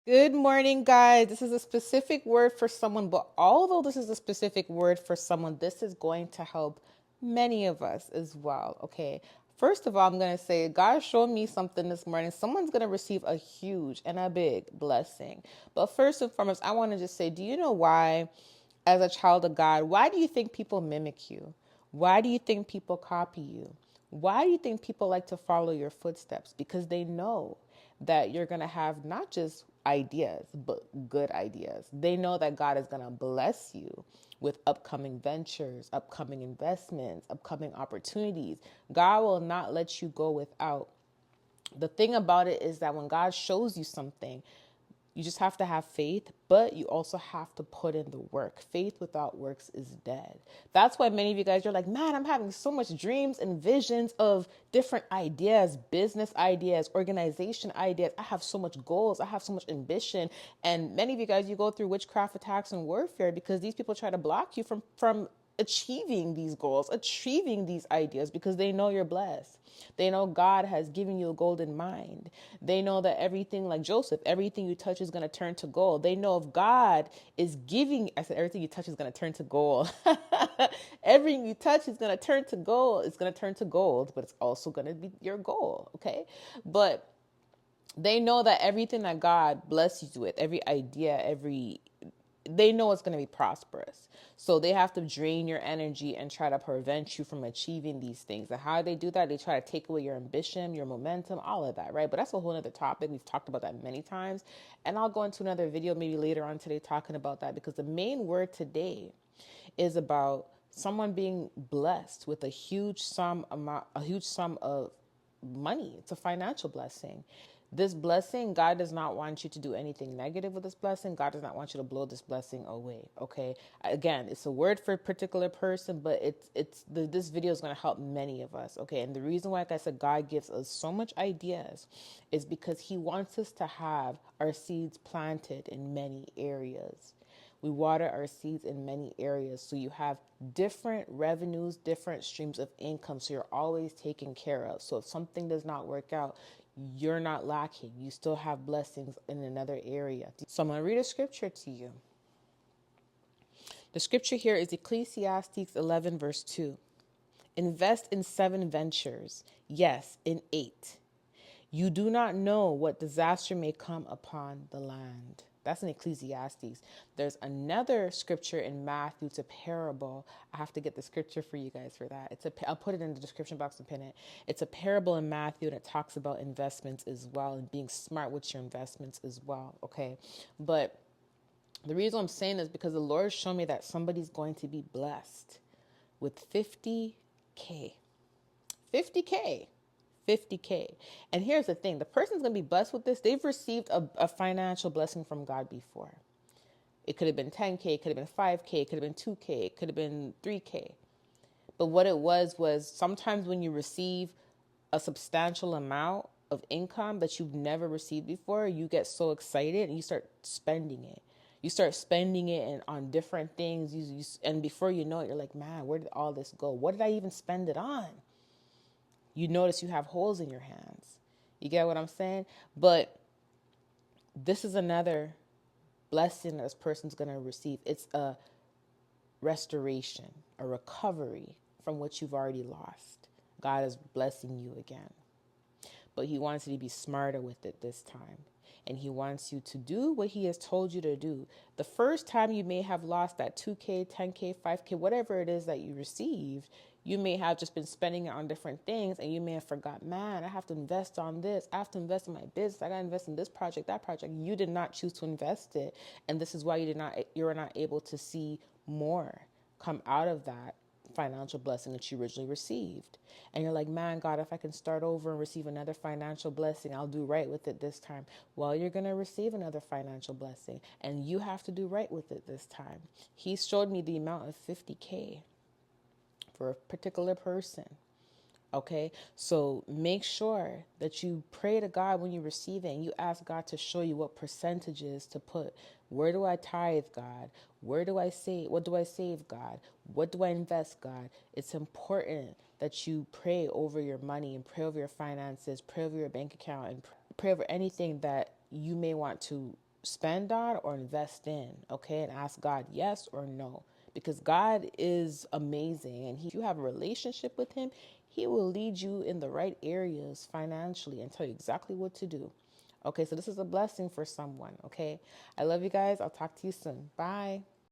Good morning, guys. This is a specific word for someone, but although this is a specific word for someone, this is going to help many of us as well. Okay. First of all, I'm going to say God showed me something this morning. Someone's going to receive a huge and a big blessing. But first and foremost, I want to just say, do you know why, as a child of God, why do you think people mimic you? Why do you think people copy you? Why do you think people like to follow your footsteps? Because they know that you're going to have not just ideas, but good ideas. They know that God is going to bless you with upcoming ventures, upcoming investments, upcoming opportunities. God will not let you go without. The thing about it is that when God shows you something, you just have to have faith, but you also have to put in the work. Faith without works is dead. That's why many of you guys, you're like, man, I'm having so much dreams and visions of different ideas, business ideas, organization ideas. I have so much goals. I have so much ambition. And many of you guys, you go through witchcraft attacks and warfare because these people try to block you from achieving these goals, achieving these ideas because they know you're blessed. They know God has given you a golden mind. They know that everything, like Joseph, everything you touch is going to turn to gold. They know if God is giving, I said, everything you touch is going to turn to gold. Everything you touch is going to turn to gold. It's going to turn to gold, but it's also going to be your goal. Okay. But they know that everything that God blesses you with, every idea, they know it's going to be prosperous. So they have to drain your energy and try to prevent you from achieving these things. And how do they do that? They try to take away your ambition, your momentum, all of that, right? But that's a whole other topic. We've talked about that many times. And I'll go into another video maybe later on today talking about that because the main word today is about someone being blessed with a huge sum of money. It's a financial blessing. This blessing, God does not want you to do anything negative with this blessing. God does not want you to blow this blessing away. Okay. Again, it's a word for a particular person, but this video is going to help many of us. Okay. And the reason why, like I said, God gives us so much ideas is because He wants us to have our seeds planted in many areas. We water our seeds in many areas. So you have different revenues, different streams of income. So you're always taken care of. So if something does not work out, you're not lacking. You still have blessings in another area. So I'm going to read a scripture to you. The scripture here is Ecclesiastes 11, verse 2. Invest in 7 ventures, yes, in 8. You do not know what disaster may come upon the land. That's in Ecclesiastes. There's another scripture in Matthew. It's a parable. I have to get the scripture for you guys for that. I'll put it in the description box and pin it. It's a parable in Matthew, and it talks about investments as well and being smart with your investments as well. Okay, but the reason I'm saying this is because the Lord showed me that somebody's going to be blessed with 50K. 50K. 50K. And here's the thing, the person's going to be blessed with this. They've received a financial blessing from God before. It could have been 10K, it could have been 5K, it could have been 2K, it could have been 3K. But what it was sometimes when you receive a substantial amount of income that you've never received before, you get so excited and you start spending it. You start spending it on different things. And before you know it, you're like, man, where did all this go? What did I even spend it on? You notice you have holes in your hands. You get what I'm saying? But this is another blessing this person's going to receive. It's a restoration, a recovery from what you've already lost. God is blessing you again. But He wants you to be smarter with it this time. And He wants you to do what He has told you to do. The first time you may have lost that 2K, 10K, 5K, whatever it is that you received, you may have just been spending it on different things and you may have forgot, man, I have to invest on this. I have to invest in my business. I got to invest in this project, that project. You did not choose to invest it. And this is why you were not able to see more come out of that financial blessing that you originally received. And you're like, man, God, if I can start over and receive another financial blessing, I'll do right with it this time. Well, you're going to receive another financial blessing and you have to do right with it this time. He showed me the amount of 50K for a particular person. Okay, so make sure that you pray to God when you receive it and you ask God to show you what percentages to put. Where do I tithe, God? Where do I save? What do I save, God? What do I invest, God? It's important that you pray over your money and pray over your finances, pray over your bank account, and pray over anything that you may want to spend on or invest in, okay? And ask God yes or no. Because God is amazing. And if you have a relationship with Him, He will lead you in the right areas financially and tell you exactly what to do. Okay, so this is a blessing for someone, okay? I love you guys. I'll talk to you soon. Bye.